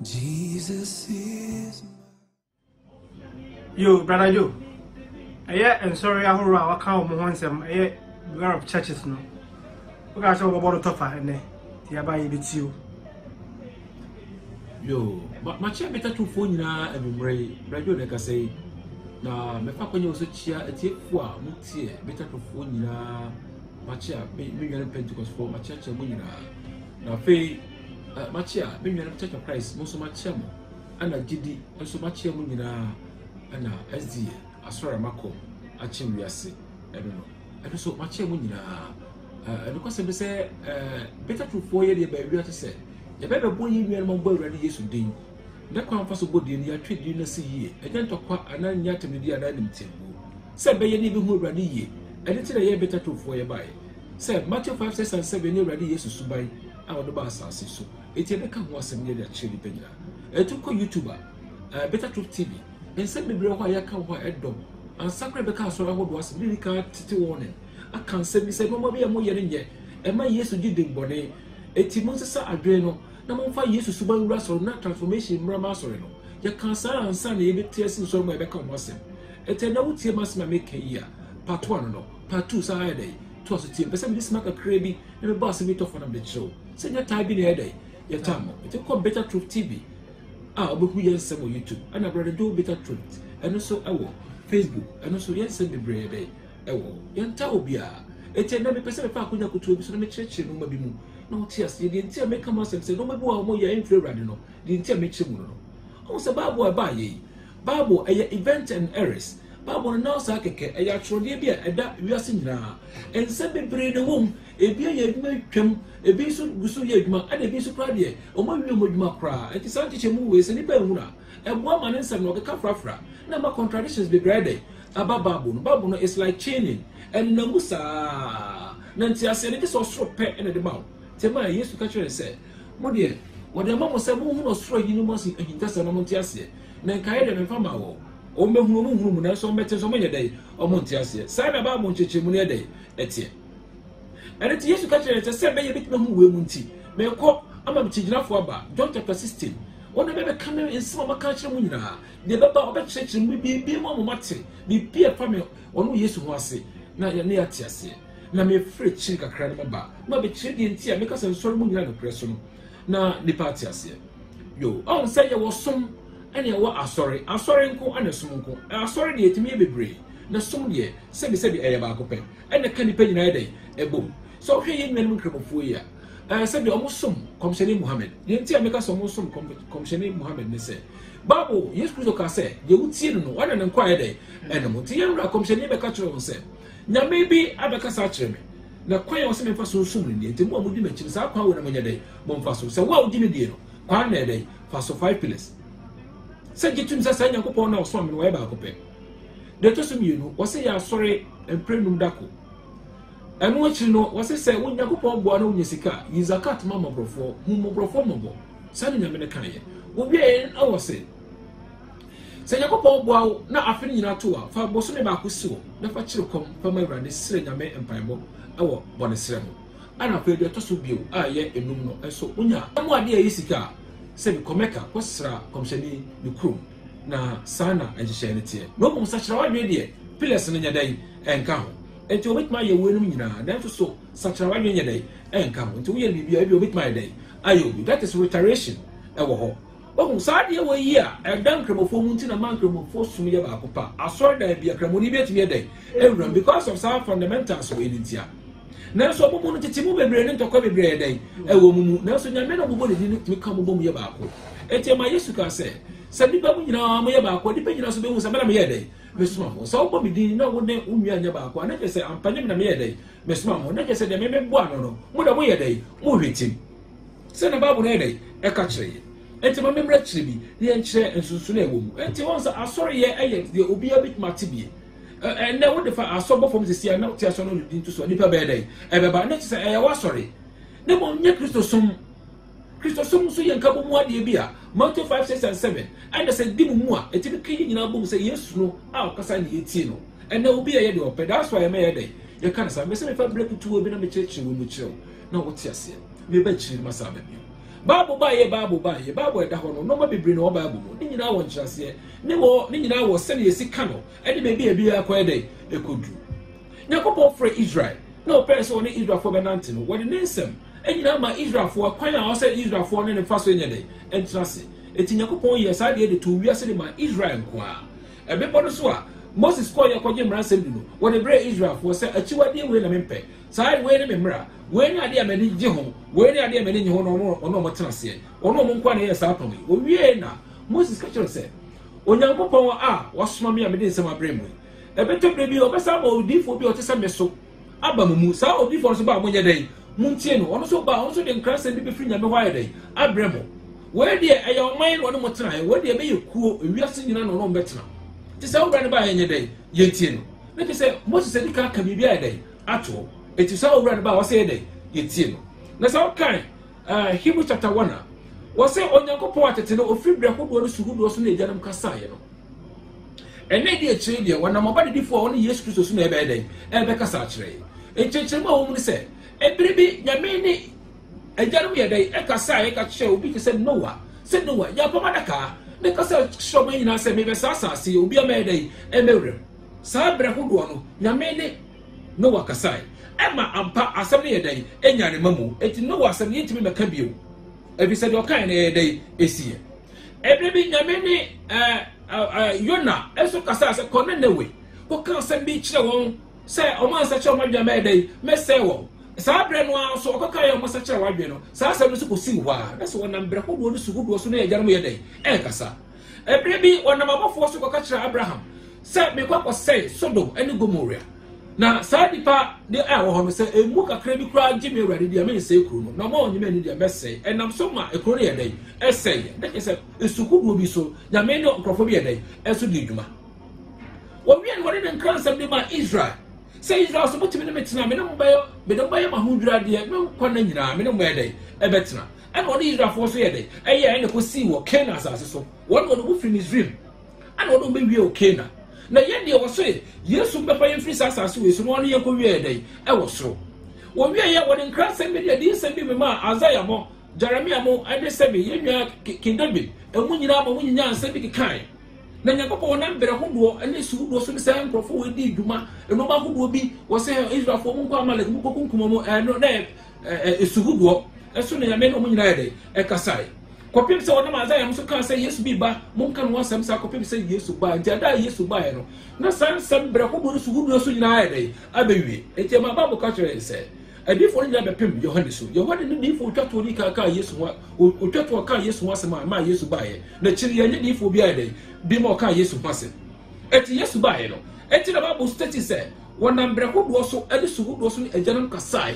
Jesus is Yo, brother Joe. And sorry, I heard I can't want some of churches no. We got to about the tougher and they are buying it you. Yo, but my chair better to phone na every radio like I say. Na me fa kwenye osochia etiefo a mutie better to phone na my chair me nwa Pentecost for my church mu nyina. Na fe my chair me nwa Church of Christ mo so my chair mo ana gidi so my chair mu nyina ana SD asora makom achim wiase eno no. Eno so my chair mu nyina eno ko se be say better to 4 year be wi ate say ye bebe bo yi nwa mo bo awurade Yesu din na kwa mfaso bodi ni ya twedi na si yie ejento kwa ananya temedi ana nimtembu se be ye ni bi hu awurade yie ene tire ye better to 4 year bai se Matthew 5 6 and 7 ni awurade Yesu subai a wodo ba asase so eti be ka ho asem ye ya chiri panyira etu ko YouTuber better to TV ense bebre ho ya ka ho edom ansakre be ka so ahodo asem ni ka tete wone aka nsem bi se mo be mo ye nye e ma Yesu di dembone eti mo sesa adwe no na mo fa Yesu suban wura so na transformation mrama so no ya kansa ansa na ye betia sin so mo e be ka mo asem eti na wutie masema make here part 1 no part 2 sa ya to so tie pese me smaka krebi na me boss me to for na the show se nya tai bi na ya ya tamo eti ko Better Truth TV obeku yen se mo YouTube ana brother do Better Truth eno so ewo Facebook eno so yen se be brede ewo yen ta obia eti na me pese me fa akonya kutu obi so na me cheche no ma bi mu no tias ye ntia me kama sem se no me bo a mo ye infrared no de ntia me che mu no o se Bible ba ye Bible eye event and errors Bible no sa keke eye atrode bi a eda wiase nyina ense bebre ne wom ebi ye adwuma twam ebi so guso ye adwuma ana ebi so kra de o ma wi mo adwuma kra enti sa tiche mu we se ni ba ehuna ebo ma ne nsem no keka frafra na ma contradictions be brede aba Bible no is like chaining and na musa na ntia se ne so soro pe ene de bawo tema Yesu ka kire se mo de wode ma mo se mo hu no soro yi ni mo si ahinta se na mo ntia se na nkae de me fama wo o mehunu mo hunu mo na so mete so mo ye dai o mo ntia se sai na ba mo ncheche mu ne dai etie ene ti Yesu ka kire se be ye bitima hu we mu nti me ko ama me chigirafo aba John chapter 16 ona bebe kame ensima maka kire mu nyina de baba oba kire mu bi mo mate bi pie fami onu Yesu ho ase na ya ne atia se na me free chiri kakra ne ba ma be chiri de ntia me ka se nsori mu nyina no preso no na de party ase yo on say ye wosom ene ye wo asori nko ane som nko asori de etimi bebre na som de se bi eye ba akopɛ ene ka nipa nyina dai ebom so hwe ye nwanum kremofo yi a se bi omosom komsheni Muhammad de ntia me ka so omosom komsheni Muhammad ne se Bible Yesu Kristo ka se ye wutie no wana ne nkwa ye dai ene mo tie nra komsheni be ka kyerɛ wo se nyame bi abeka sa kyerɛ me na kwan ya oseme fa so sum ni enti mo amudi machiri sa kwan wo na manya dai mo mfa so se wa odi me die no kwan na dai fa so 5 pillars se gitum sa sa nyankopon na oso me no e ba akopɛ de to so mienu wo se ya asore emprenum dako enu akiri no wo se wo nyankopon bo na wo nyesika yi zakat mama brofo hu mo brofo mo bo sa ni nyame ne kan ye wo bi e na wo se nyankopon bo na afi nyina to a fa bo so me ba akosi wo na fa kire kom fa ma urade sire nyame empaibo ewo bone sire no ana fa de to so bio a ye enum no eso unya mo ade ya yisika se bi komeka kwasra komshani ni krum na sana ajihye ne tie no mo sachira wadwe de pillars no nyadai enka ho enti obetma ye wenum nyina dan so sachira wadwe nyadai enka ho enti wo ye bibia bi obetma ye dai ayo that is reiteration ewo ho ogun saade wo yi a edan kremofo mu nti na man kremofo sum ye ba akopa asor da bia kremoni bi atimi dai everyone because of some fundamentals we need na so bobo no tete mu bebre ne ntokwa bebre dai ewo mu na so nyame na bobo de ni timi ka bobo mu ye ba ako eti ma Yesu ka se bi ba mu nyina mu ye ba ako di pe nyina so be hu se bela me ye dai mesuma ho so bobo mi di na wo ne unwa nya ba ako na je se ampanye na me ye dai mesuma ho na je se de me bo ano no mu da mu ye dai mu hwetim se na babu na dai e ka kire enti ma memra kire bi ne enkyere ensunsu na ewo mu enti won sa asori ye eye de obi abit matibie and now what the asobo from the sea na ti aso no din to so nipa be dai e be ba na ti say e wa sorry ne mo nya Kristo som so ye nka bo mu ade bi a Matthew 5 6 and 7 and say di mu a e ti bi kin nyina bo mu say Yesu no a okasa na yeti no and now obi ye de opɛ that's why me ye dai ye kan say me say me fa break to obi na me church wo mu chiro na wo ti ase me ba chiri masa ba bi Bible ba ye Bible e da ho no no ma bebre no Bible no ni nyina wo nkyerase ni nyina wo se ne esi ka no e de be bi akwa de ekodu Nyankopon frɛ Israel no person ne Israel for benante no wo de nsem e nyina ma Israel for kwan a wo se Israel for ne fa so nya de entrase eti Nyankopon ye sa de to wiase de ma Israel nko a e be bodo so a Moses call ya kwaje mra nsem no wo de bre Israel for se achiwade we na mempe sai we ne memra we ne ade amani gye ho we ne ade amani nye ho no ono mo tenase ono mo nkwa na ye sa pam o wie na Moses ka kire se Onyankopon a wasoma me amede nsem abrem ebeto brebi obesa ma odifo bi otesa meso aba mu sa odifo so ba monye den muntie no ono so ba ono so de nkranse bi befiri nyame hwa yeden abremo we de eyoman no mo tena we de be yekuo ewiase nyina no no mbetena ti sa obra ne ba yenye den yentie no ne ti se Moses se dika ka bibia yeden ato eti sa obra ne ba wose yeden yentie no na sa kan Hebrew chapter 1 wose Onyankopon atete no ofiri bre hodo no suhudo so na ejanam kasa ye no ene di ekyire de wona mo ba de difo wona Yesu Kristo so na ebe eden ebe kasa akire ekyire ma wo mu se ebiribi nyame ni ejanum ye dai e kasa e ka kire obi ke se Noah ya pa madaka ne kasa shoma nyina se me be sasa se obi ama dai e mewrem sa bre hodo no nyame ni Noah kasa ema ampa asem ne ye dai enyane mamu eti Noah asem ne ntimi meka bio ebi se de okan ne ye dai esie ebiribi nyame ni Yona eso kasa se konenewe ko kan se bi kire won se o man se kire o madwa me dai me se wo sa bre no aso ko kan yo mo se kire wadwe no sa se no so ko si hwa na se wonam bre hodo no sugudo so na ye jarmo ye dai kasa ebre bi wonam abofo so ko ka kire Abraham se me kwakọ se Sodom ene Gomorrah na sa dipa de wo ho no se emu kakra bi kura gime urade dia me se kru no na mo onye me ni dia me se enam so ma ekro ye dai eseye de se esukudu bi so ya me no nkrofo bi ye dai esu di dwuma wo wi en wori den kransam de ma Israel se Israel so botimi ne metina me no bayo ma hu dwura de me kwa na nyina me no mo ye dai e betina and what Israel for so ye dai eye ene ko si wo Canaan asase so won wo no free Israel and wo no be wi o Canaan na yende wo so Yesu befa yen free asase we so no ye ko wi ye dai e wo so wo wi ye wo den kransam bi de nsam bi me ma Isaiah mo Jeremiah mo ade sebe yenwa King David emu nyina ma munyinya nsam bi kan na Nyankopon na mbere hodo ene suudo so se nkrofo we di dwuma eno ba hodo bi wo se Israel fo mu kwa Amalek mu kokunkum mo no na suudo eso na yame no munyina yede kasai kopim se wona maza yam so kan se Yesu bi ba mun kan wo sam sa kopim se Yesu ba ntia da Yesu ba ye no na san mbere hodo suudo so nyina yede abewie enti ma Bible ka kire se adifo ni be pem Yohane so Yohane ni difo twato ni ka Yesu wa twato ka Yesu wa se ma Yesu ba ye na chiri ye ni difo bi ade bi mo ka Yesu ba se eti Yesu ba ye no eti na Bible state se wona mbre hodo so ade suhudo so ni ajanam kasai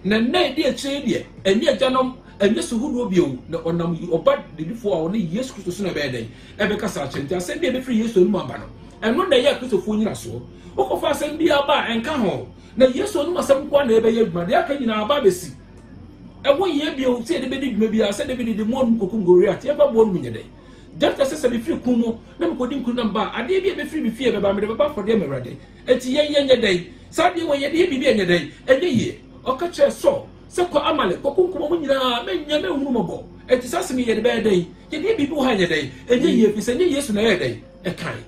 na na de chiri de eni ajanam eni suhudo bi o na onam oba de difo a wona Yesu Kristo so na be ade e be kasa chenti ase bi be free Yesu no aba no eno na ye Kristo fo nyina so okofa ase bi aba enka ho na Yesu no masam kwa na ebe ye dwuma de aka nyina aba besi e wo ye bi o se de be di dwuma bi a se de be di mo kokum Goliath ye ba bo no nyede Dr. se be free kuno na mo kodi nkunu namba ade bi be free bi fie be ba me de ba for de merade enti ye nyede sa de wo ye de bi bi nyede enye ye o ka che so se ko Amalek kokum mo nyina me nya me hunu mo bo enti sa se me ye de be de ye de bi bi ha nyede enye ye fi se nye Yesu na ye de e kai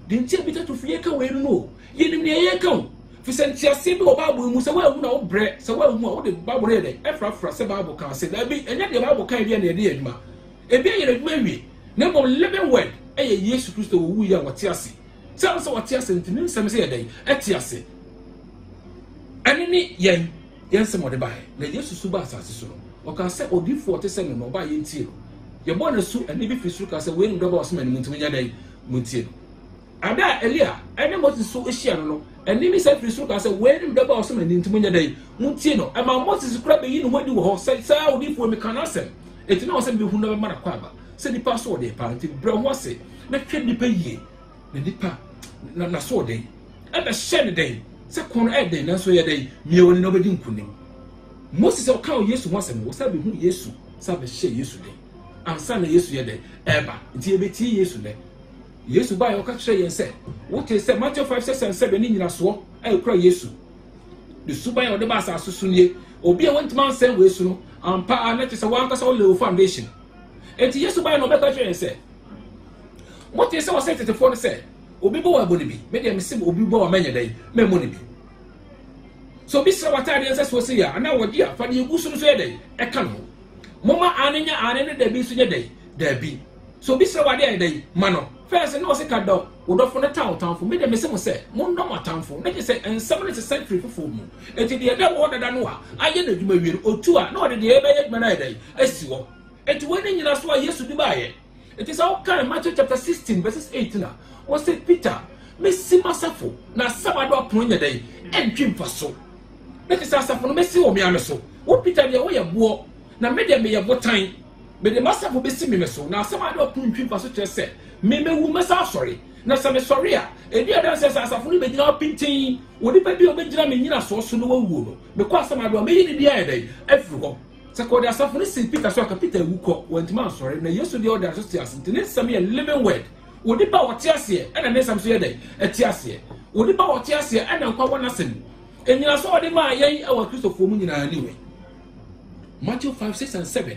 de ntia bi tatu fie ka we no ye nim ne ye ka Fisentia sebi o Bible mu se wa hu na o bre se wa hu o de Bible ye de efrafra se Bible kan se da bi enya de Bible kan bi na de adwuma e bi ye adwuma wi na mo living word e ye Yesu Kristo wo wu ya wote ase se so wote ase ntini nsem se ye de eti ase ani ni yen se mo de bae na Yesu su ba asase so no o kan se odifo te se no ba ye ntie ye bo na su ani bi fisuru ka se we ni do ba osman mu ntimi nya dai mu ntie ada Elia ene Moses so ehia no eni mi se fisuru ka se we ni do ba osman ntimi nya dai mu ntie no e ma Moses kura be yi no hodi wo ho se sa odifo mi kan asem eti na o se bi hu na be mara kwa ba se di pa so de parenti bro ho se na twa di pa yie na di pa na so de e be hye ne den se kono e den na so ye den mi woni no be di nkunim Moses o ka o Yesu ho asem wo sa be hu Yesu sa be hye Yesu de ansa na Yesu ye de e ba nti e be ti Yesu de Yesu ba yo ka kire yen se wo te se Matthew 5:6-7 ni nyina so e kura Yesu de suban o de ba sa susu nie obi a wontima ansem we su no ampa na te se wan kasa o foundation enti yesu ba no beka hwe se what is our set to phone say obi bo wa boni bi me de me se obi bo wa manya dai me mo ne bi so bi se wata de so se ya na wodi a fa de egu so so dai e ka no moma anenya anene da bi so nye dai da bi so bi se wade dai ma no first no se ka do wodofo ne town me de me se mo se mo ndo ma townfo me de se ensam ne se century fofo mu enti de da wo da no a aye na dwuma wiere otu a na wode de e be ye dwuma na dai asi wo enti woni nyina so a yesu di ba ye. It is all kind of Matthew chapter 16 verses 18. Was said Peter, Messi Masafo, na Sabado Punya day, and Jim Faso. That is Asafo, Messi or Miameso. What Peter the way of war, na media may have what time, but the Master will be simimeso. Now Sabado Pun Jim Faso just said, Meme woman sorry. Now some sorry, a dear dancer Asafo may not painting, would it be a Benjamin so soon wool, because some are made the other day, everyone. Sakoda Asafo si Peter so aka Peter wuko went man sorry na Yesu de order so tiase ntene same a living word wodi ba wotiase e na ne sam so ye dai atiase wodi ba wotiase e na nkwa wona sem enyina so odi ma yen e wa Kristofo mu nyina ni we Matthew 5 6 and 7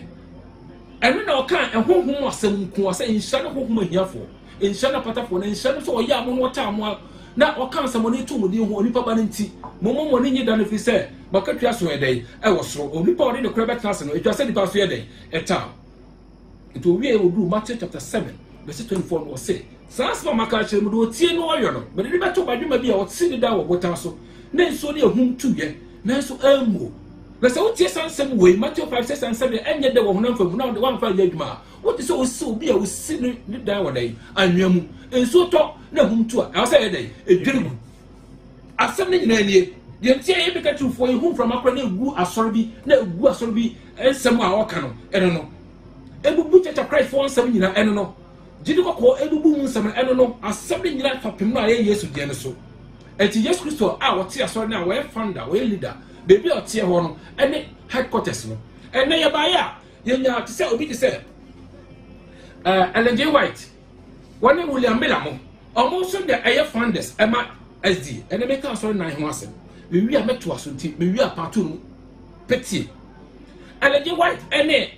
enu na okan ehonhom asem nko asa insha na honhom ahiafo insha na patafo na insha no so oya amo no wota amo na okan samoni tu mu di ho onipa ba nti momo ni nyi da no fi se bakatwa so edai e wo so onipa odi ne krebe class no etwa se di pa so edai eta to wie odu Matthew chapter 7 verse 24 no say transfer makache mu do tie no oyo no be de beto badwuma bi a wo tsi da wo bota so na nso ne ehum tuye na nso amu na se wo tie sansem we Matthew 5 6 and 7 enye de wo honam famu na wo fa adwuma wo ti se wo si obi a wo si ne da wo dai anwamu nso to na ehum tu a say edai edwirigu asem ne nyina nie de ntia ye beka tufo ehum from akra na egu asoro bi ensem a woka no eno no ebubu Church of Christ for nsem nyina eno no jidi kokko ebubu mu nsem eno no asem ne nyina fapem no aye Yesu de ne so enti Yesu Kristo a wote asoro na we founder we leader bebi otie ho no ene headquarters no ene ye ba ya ye nya te se obi te se Ellen G. White one William Miller mo almost the aye founders ema SD ene make asoro na ho asem me wi a meto asonti me wi a pato no peti Ellen G. White ene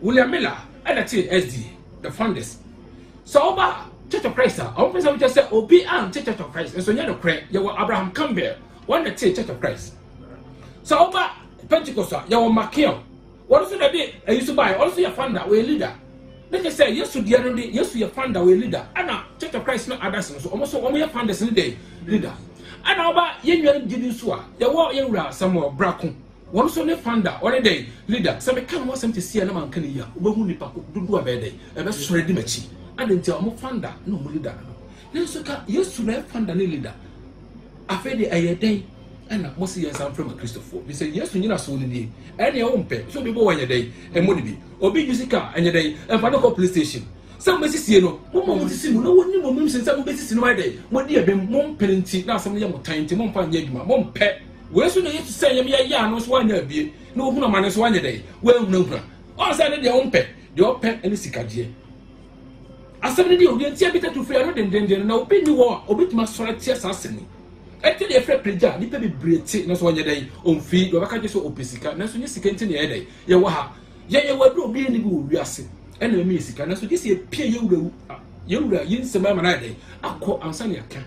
William Miller and SD the founders so oba Church of Christ I person just say obi am Church of Christ so nya no kre ye wo Abraham Campbell one the Church of Christ so oba Pentecost ye wo Makion what so that be you buy also your founder we leader let us say yes to the other day yes your founder we leader and Church of Christ no others so almost so your founders in the leader and oba ye nwa gidi so a ye wo ye wura Samuel Brako one so ne founder one day leader so me kan wasem to see na man kan ya obehu nipa dudu abede e be sore di machi and until omo founder no mo leader no so ka yesu na founder ne leader afede ayeden and mo see yes am from Christopher we say yesu nyina so ne die e ne o mpe so be bo wanya dai e mo bi obi jusika anya dai e fa no police station some mesisi no mo sisi mu no woni mo mum sense mo besisi no dai mo die be mo mpelenti na asem ye mo tanti mo mpa nya adwuma mo mpe we so na yesu say yem ya no so anya bie na ohuna mane so anya dai we hunahuna o say ne de o mpe de o pe ene sikadie asem ne de o de tia beta to free no den na obi ni wo obitima sore tia sa asemi eti de free preja ni pe be brete na so anya dai omfi do baka je so opesika na so nye sika nti ne ye dai ye wo ha ye wadu obi ni bi wo wiase ena me sika na so je se pie ye wura yin sema ma na dai akọ ansa ne aka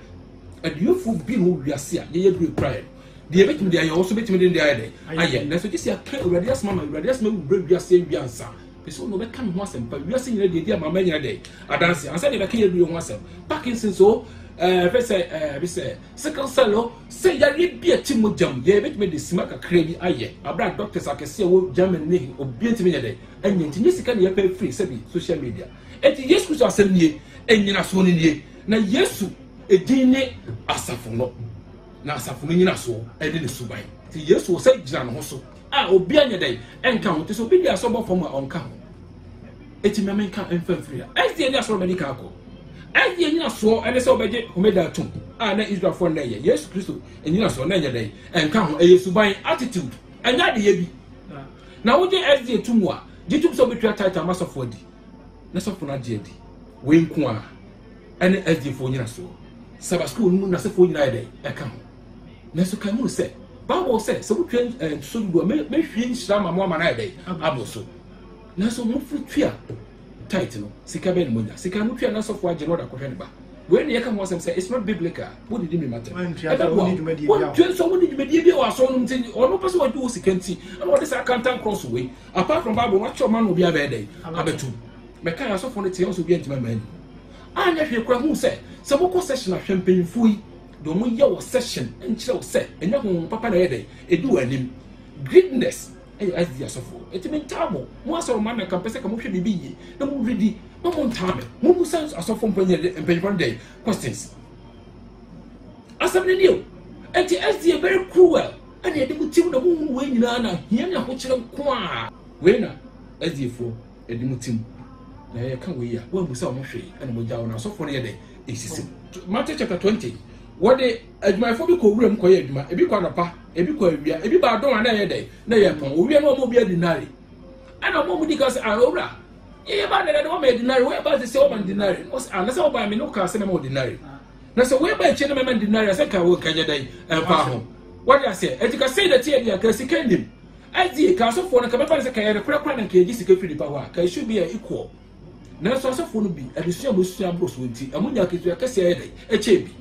adiyofo bi no wiase a ye dure pride de betim de aye also betim de aye aye na so just ya kan radius mama wu wiase wiansa peso no be kan ho asem pa wiase nyina de dia mama nyina de adanse ansa de be kan ye dure ho asem Parkinson so be say second cell say ya re bia timo jam ye betim de sima kakra bi aye abra doctors akese wo German ne obi entimi nya de anya ntinye sika ne ya pa free sabi social media eti Yesu Kristo asem nie enyina so nie na Yesu edin ne asafo no na asafo no nyina so ede ne suban ti Yesu say gina no ho so a obi anya dai enka ho ti so obi dia so bo fom a onka ho eti me enka emfa free a ezi enya so medical akọ ezi enya so ene se obeje homeda tum a na Israel for na ye Yesu Kristo enyina so na enya dai enka ho eye suban attitude enya de ye bi na wo je ezi etum a jitum so betwa title masofo di na sofo na je di we nko a ene ezi fo nyina so Sabbath school mu na se fo nyina dai eka ho na so kan mu se Bible says so we so do me hwie shira ma mo na dey abo so na so mo futua tight no sika be no nya sika no tua na so fo agye no da kohwe ne ba when you come say it's not biblical what did it matter when so we need media bi wa so no nti ono person wa do sika nti and what is accountant cross way apart from Bible what your man will be abede abetu me kan ya so fo no tie so bi antima man anya hwe kura hu say so mo ko session ahwe mpanyimfo yi do mo ye wo session enkyere wo say enya hu papa na ye dey edu anim greatness as the asofo etime ntamo mo aso man na kampese ka mo hwe bibi yi na mo ready mo ntame mo mu sense asofo mpanyimfo dey questions asabne new enti as the very cruel and ye dem tim na mo hu we nyina na hia na ho kire nko a we na as the fo edem tim na ye ka we ya wo mu sa mo hwe na mo jawo na asofo na ye dey exist Matthew chapter 20 what the adwumayfo bi ko wuram ko ye adwuma ebi ko anapa ebi ko awia ebi ba don ana ye dey na ye pon owia no mo bi adinari ana mo mu di ka se owura ye ba na no mo adinari we ba se o man dinari na se o ba me no ka se me mo dinari na se we ba che na me man dinari se ka wo ka je dey pa ho what you say e ka say that ye ka sikandim azi ka so fo na ka ba se ka ye kura na ka ye sika firi pa wa ka should be equal na so fo no bi adusua mo sua bro so nti amunya ka sua ka se ye dey e che bi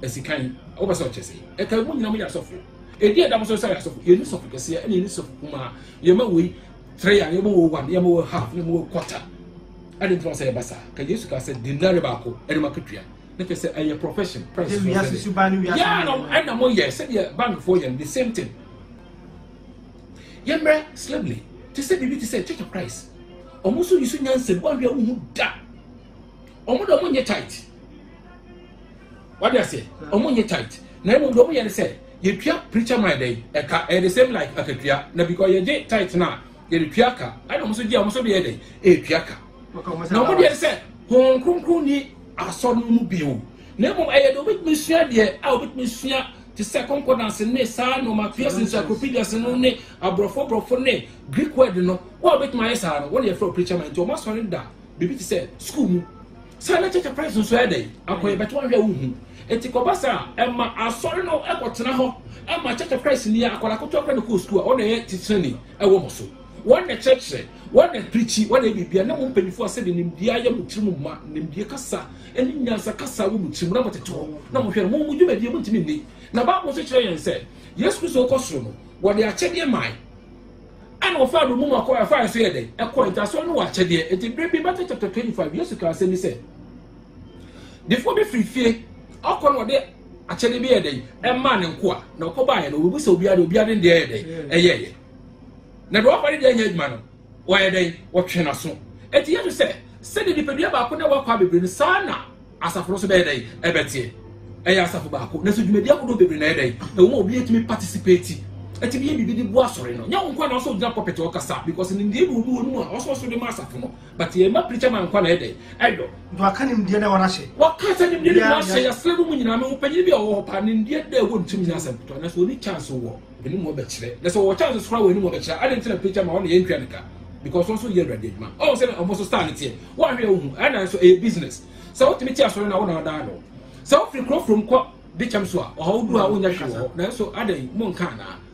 esikan obasa ochese e ka mu nyina mu ya sofo e die da mo so ya sofo ye ni sofo kese e ni sofo kuma ye ma we 3 ya ye mo 1 ye mo half ye mo quarter ade twa say basa ka Yesu ka say dinari ba ko e ma ketua na ke say a profession price we have to ban we yeah no and mo ye say the bank for you the same thing ye mra slavery to say bibi to say church of Christ omuso yisu nyanse bo ahwe hu da omo do mo nye tight. What do I say? Omonye tight. Na mo do mo ye say ye tua preacher man dey e ka the same like akatua na because ye dey tight na ye tua ka I don't so dia mo so be dey e tua ka na mo dey say hon kronkron ni aso no mu bio na mo e do bit me sua de a bit me sua to say concordance ne sa no ma pierce encyclopedia se no ne abrofo ne Greek word no what bit my sa no what ye for preacher man to mo so da bibi to say school mu sa na church price so e dey akoye beto ahwe hu enti kobasa emma asori no ekotena ho emma church of Christ ni akola koto akwa no school o na ye titseni ewo moso one the church one the preach one the bibia na mo mpanyifo ase de nimdia ya mutirim ma nimdia kasa eni nyansa kasa wo mutirim na moteto na mo hwe mo mu dwumadi mo ntimi ni na ba mo so kire yen se Yesu Kristo okosoro no wo de achede mai ana ofa do mu makoya fa so ye de ekọ no wa achede enti Matthew chapter 25 Yesu ka se ni se defo be free akọ no de achede bi yedey e ma ne nko a na okoba ye no obi se obi ade de yedey eyeye na do afari de anya adwuma no wa yedey wo twe na so eti ye se de dipedua ba ko na wa kwa bebre no sana asafo so be yedey e betie e ya asafo ba ko na so dwumadi akodo bebre na yedey e wo obi etimi participate eti bi bi di bo asore no nya nko na so dina puppet o kasa because ni ndi bu no a so de masafo no but ye ma preacher man kwa na yedey edo do akanim die na wona hye wakasa ni ndi na hye ya slave mu nyina me upanyi bi o pa ni ndi de wo ntum nyina asem to na so ni chance wo eni mo be kire na so wo chance so wo eni mo be kire ade ntina preacher man wona ye ntwa nika because also ye ready man oh say almost start it wo ahwe wo hu ana so a business so what me ti asore na wona da no so free crop from kwa de cham so a o du a wonya hwe wo na so ade mo nka na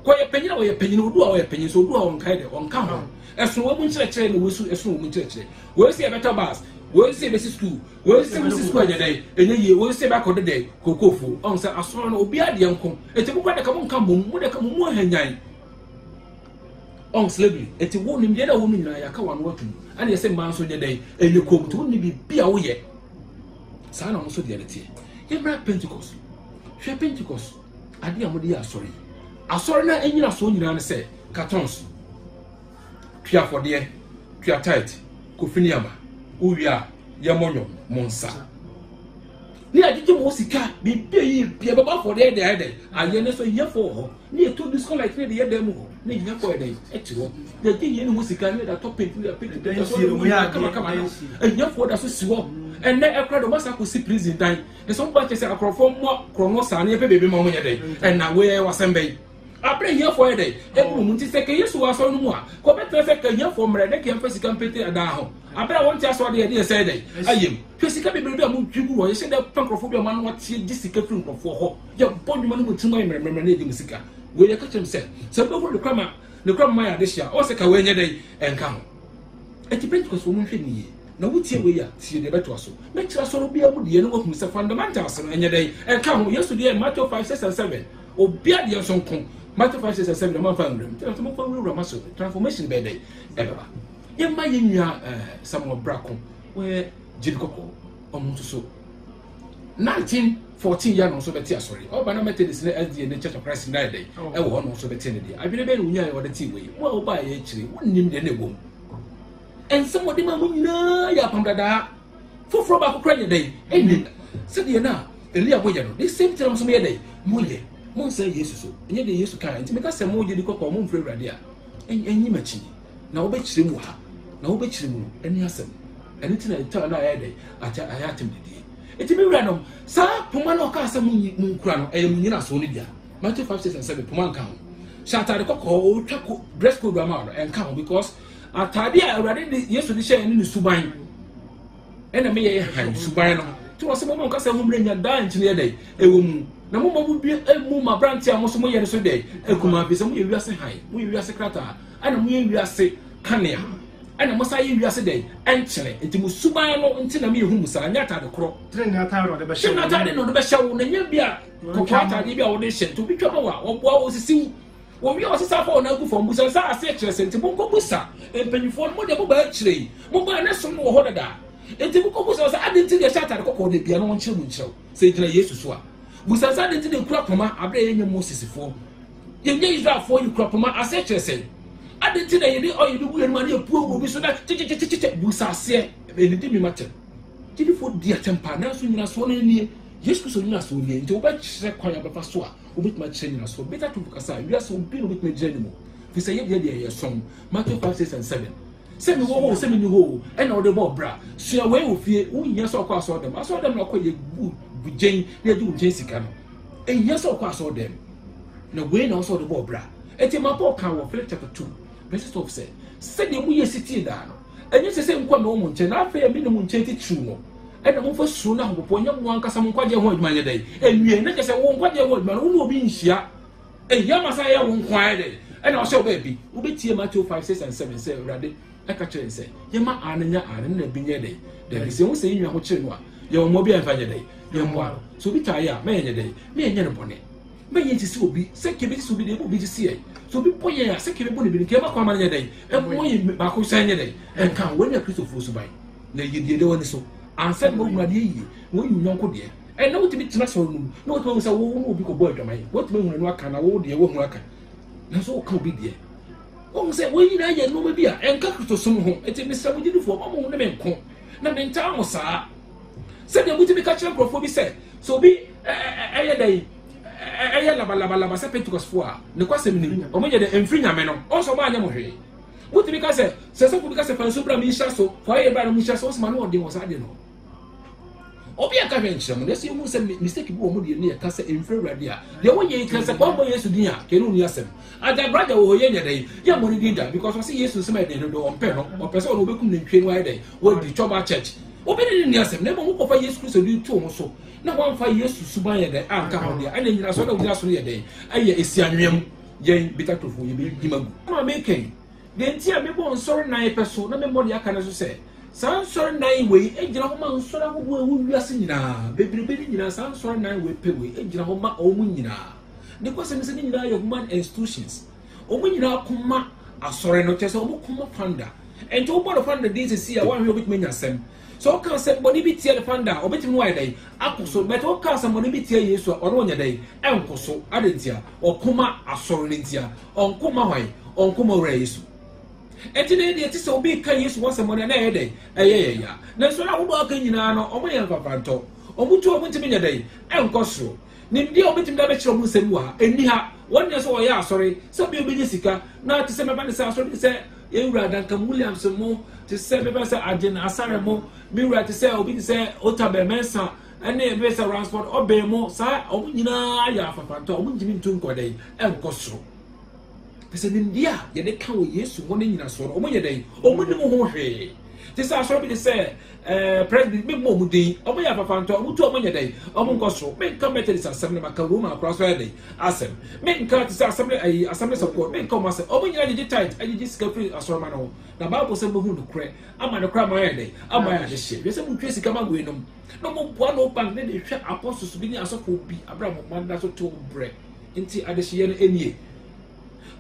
ko ye penyina wo ye penyina odu a wo ye penyin so odu a won kai de won ka ho eso wo mu nkyerɛkyerɛ na wo su eso wo mu nkyerɛkyerɛ wo si e better bus wo si be school wo si be school anya dai enye ye wo si be akɔde dai kokofo on say asoro no obi ade nko eti bu kwa de ka mo nka mo mu de ka mo mu ahanyan on slavery eti wo nim de da wo nyina ya ka wa no atum ana ye se man so de dai enye kom to ni bi a wo ye sa na mo so de tie ye bra Pentecost hwe Pentecost ade amode ya asori na enyina so nyina ne se cartons tua fodie tua tight kofiniama uwia yamonyo monsa ni ajije mo sika bibia yi bia baba fodie de aye ne so ye for ho ni eto disco like ne de ye dem ho ni nya for de etiro de je ye ni mo sika ne da topic ni da pin de so mo ya kama nya for da so siwo enne ekra do masa ko si prison dan de so mba chese akrofo mo krono sa ne pe bebe mo mo ye de enna we wasembe après here for day ebu mu nti se ke Yesu aso no mu a ko betre se ke here for mre de ke amfa sika mpete ada ho après won ti aso de se day ayem hwe sika bebre bi a mu twigu wo ye se de pankrofo bi a ma no tie di sika firi nkrofo ho ye bodwuma no mutima mre na di sika we ya catch him say so be the crama ya this year o se ka we nya dey enka ho eti Pentecost wo mu hwe ni na wutie we ya tie de beto so me kira so bia mu de no wo hu se fundamentals no nya dey enka ho Yesu de Matthew 5 6 and 7 obia de so nkon Matthew 5 6 and 7 na man fa ndem tell mo fa wura maso transformation be dey ebeba ye ma ye nua Samuel Brako we jiri koko omo so 1914 ya no so beti asori oba na Methodist na SDA na Church of Christ na dey e wo no so beti ne dey abire be no nya ya wode ti we wo ba ye chiri wonnim de na bom en somebody ma munyina ya pamdada foforo ba kokra nya dey eni se de na Elia boye no the same time so me dey moye mon say Jesus so enye de Jesus kan nti me ka se mo je di kokko mo mfre urade a enyi machi na wo be chiri mu ha na wo be chiri mu eni asem eni tina ita na ya dey acha ayatem de eti mi wura no sa poma no ka sa mu nkura no eye munyina so ne dia Matthew 5 6 and 7 poma nka ho shata de kokko o twa dress code wa ma no enka ho because atade a urade de Yesu de share ni suban ena me ye han suban no ti wo se mo nka sa ho mre nya da nchine ye dey ewo mu na mo mo bi emu ma branch a mo so mo ye so dey ekuma bi se mo ye wiase han mo ye wiase krata ana mo ye wiase kanea ana mo sa ye wiase dey enchene enti mo suban no enti na me ye hu musa anya atade kro tren na atade no de be shawo na atade no de be shawo na nya bia kokko atade bia wo de hye to bi twa wa wo boa wo sisi wo wi o sisa fa na gu fo musa sa ase kire senti mo ko busa empanyifo mo de mo ba kire mo ba na so mo ho dada enti mo ko busa sa adenti de atade kokko de bia no won kire mu kire se kire Yesu so a busa sa adenti de kura poma abre ye nya Moses fo ye nya Israel fo yi kura poma ase kire senti adenti na ye de o ye de buye no na ye puo wo bi so na chichichichi busa ase eni de mi matem ti fo di atempa na so nyina so na nie Yesu so nyina so nie nti wo ba kire kwan abefa so a obetuma kire nyina so beta to kasa wi aso bi no betuma gire ni mo fi se ye de ye som Matthew 5 6 and 7 se mi wo se mi ni ho e na wo de bo bra sua we wo fie wo nya so kwa so dem na kwa ye bujen na du bujen sika no e nya so kwa so dem na we na so de bo bra eti ma Paul kan wo Philippians chapter 2 verse 12 se de mu ye siti da no enye se nkwa na wo mo nche na afa mi no mo nche ti true no ena mo fa su na hopopo nya mo ankasa mo kwaje ho adwuma nya dai enwie na kese wo kwaje ho adwuma no wo obi nhia ya masa ya wo nkwan de ena o se oba bi wo betie Matthew 5 6 and 7 say urade eka kire say ye ma ananya na bi nya dai de se wo se nnwa ho kire no a ye wo mo bi anfa nya dai ye mo so bi ta ya me nya dai me nya no bone me nya ti si obi se ke bi si obi de obi ti si e so bi poye ya se ke bi bone bi ke ba kwa ma nya dai e mo ye ba ko sa nya dai enka wo nya Christopher so bai na ye de woni so ansa mo wura de yi wo yu nyonko de e na wotimi tina so no na wotimi say wo no obi ko boy dwamai wotimi hu no aka na wo de wo hu aka na so ka obi de wo say wo yi na ye no bi a enka Kristo som ho eti mi sa mo gidi fo mo ne me nko na me nta mo saa se de wotimi ka kire profo bi say so bi eye dai eye laba se Pentecost fo a ne kwasem ni o mo ye de emfri nyame no o so ma anya mo hwe wotimi ka say se so bi ka say fanso bra mi hya so fo ye bra mi hya so ma no de wo sa de no obi aka hwenkyerem no se mu se mistake bi wo mu de ne ka se emfre urade a de wo ye ka se kwa Yesu din a ke no ni asem ada brother wo ye nya dai ya mo ni din da because say Yesu se ma de no do on pe no o pese o no bekum ne ntwe no ai dai wo di choba church obi ni asem na mo ko fa Yesu Kristo di to mo so na wan fa Yesu suban ye dai anka ho de ana nyina so da wo so ye dai aye esi anwem ye bitatofo ye bi dimagu ma meken de ntia me bo nsori nan peso na me mo de aka na so se sansor nan we ejira ho ma nsori ahobo ewu wiase nyina bebrebe ni nyina sansor nan we pewe ejira ho ma omu nyina de kwase me se nyina ye human institutions omu nyina akoma asori no chese omu koma founder ento obo do founder dey se sia wan hwe obetime nyasem so kan se boni bi tie the founder obetime why dai akoso but o kan se boni bi tie Yesu ono onya dai enkoso adentia okoma asori ntia onkoma hwan onkoma wura Yesu enti ne de tise obi kan Yesu won se mo na e dai eye ya na so na wo aka nyina no omo ye mfafanto omo tu omo ntimi nya dai enkoso nimdi obetimi da be kire omo nsem wa eni ha won ne so wo ya asori so bi obi sika na tise me ba ne se asori se ewura Duncan Williams mo tise me ba se agena asare mo mi wura tise obi tise Otabe Mensa ene be se transport obe mo sa omo nyina ya afafanto omo ntimi ntu nkodai enkoso pese nimdia ye de kan wo Yesu won nyina so omo ye dai omo ne mo ho hwe This is sorry to say president me mo mudi omo ya fafanto omo tu omo nyedai omo nkoso me nka Methodist assembly maka Roma across day asem me nka to assembly support me nka omo omo nyina dey tight agigi sika free asoroma no na Bible say mo hu no kre ama no kra ma yedai ama ya de hye we say mo twa sika magwe no mo boa no bank ne dey hwe apostles bi ni asofo bi Abraham manda so to bre nti adehye no enie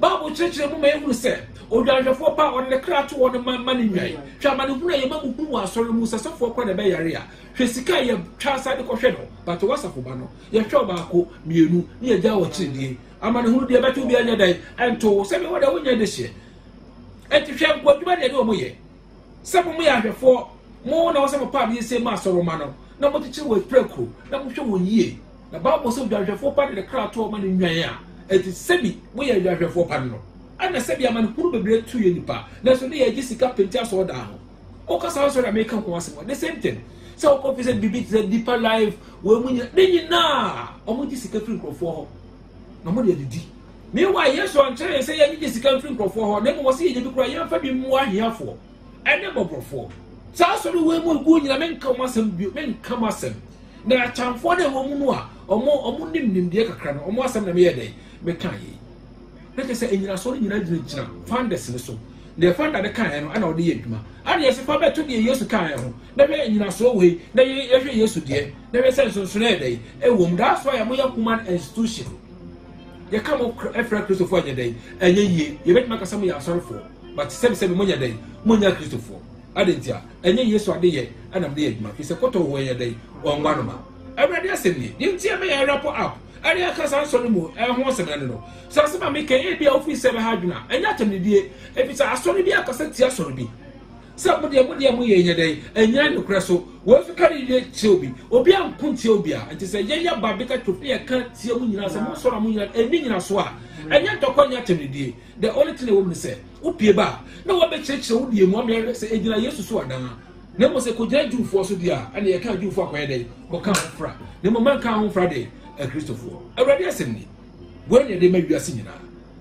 Bible church mo ma ehunu se odwanhwefo pa on the kra to won mani nwai twa mani hunu ye mamu hu asori mu sasofo kwa na be yare a hwe sika ye twa side ko hwe no but wasafo ba no ye hwe ba ko mienu ne ye ja wo chiridie amani hunu de betu bi anya dai ento se me woda wonya de hye enti hwe nko dwuma de mo ye se mo ya hwefo mo na wo se mo pa bi se ma asoro ma no na mo tichi wo preko na mo hwe wo yie na Bible se odwanhwefo pa de kra to mani nwai a eti sebi we ya hwefo pa no ana sebi amane kuru bebre tu ye nipa na so ne ya gisika penti aso da ho o ka sa so da make ko asem the same thing so o confess bibi the deeper life we munya denyi na o mu gisika free crofo ho na mo de didi me wa yeso anchere se ya gisika free crofo ho na mo se ye bi kura ye fa bi mu ahiafo ene mo brofo sa so we mu gu nyina me nka mo asem bi me nka mo asem na chamfo de wo mu no a omo nim de kakra no omo asem na me ye dai me kan yi let us say enyina so nyina gyina founders ne so the founder de kan no ana ode ye dwuma ana ye se fa beto de Yesu kan ho na be enyina so we na ye hwe Yesu de na be say so na dai e wom da so ya mo ya human institution ye kam efra Christopher nya dai enye yie ye bet maka sam ya asorfo but se mo nya dai mo nya Christopher adentia enye Yesu ade ye ana me de dwuma fi se koto wo ye dai onwa no ma everybody asemi ye ntia me ya rapport up ari aka san so mu ho semane no so se ma me kan e bia office be ha dwuna enya temnedie e bi sa asori bi aka se tia asori bi se mo de mo ye nya dai enya no kra so wo so kari de tie obi ankun tie obi a nti se ye ya ba beta to e kan tie mu nyina se mo so na mu nyina eni nyina so a enya tokwa nya temnedie the only thing we will say opie ba na wo be chekire wo die mu am se ejina Yesu so adan na mo se ko gina Jewfo so dia ana ye kan Jewfo akoye dai ko kan fra na mo man kan ho fra dai a Christopher already assemni when you dey wiase nyina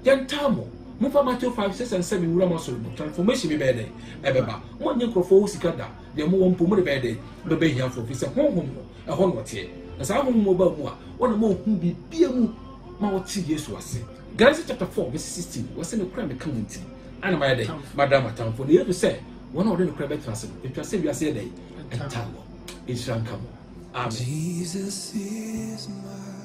yantamo mo fa Matthew 5:6 and 7 wura mo so transformation be bede e beba mo nye krofo wo sika da de mo won pomo de bede be be hia for fi se honhom no e ho no te na sa honhom mo ba mu a wona mo hu bi bia mu ma wo ti Yesu ase Galatians chapter 4:16 was in the crime community ana ma dey madam atamfo ne you say one of the crime trans it was say we say dey entamo Israel come. Amen. Jesus is my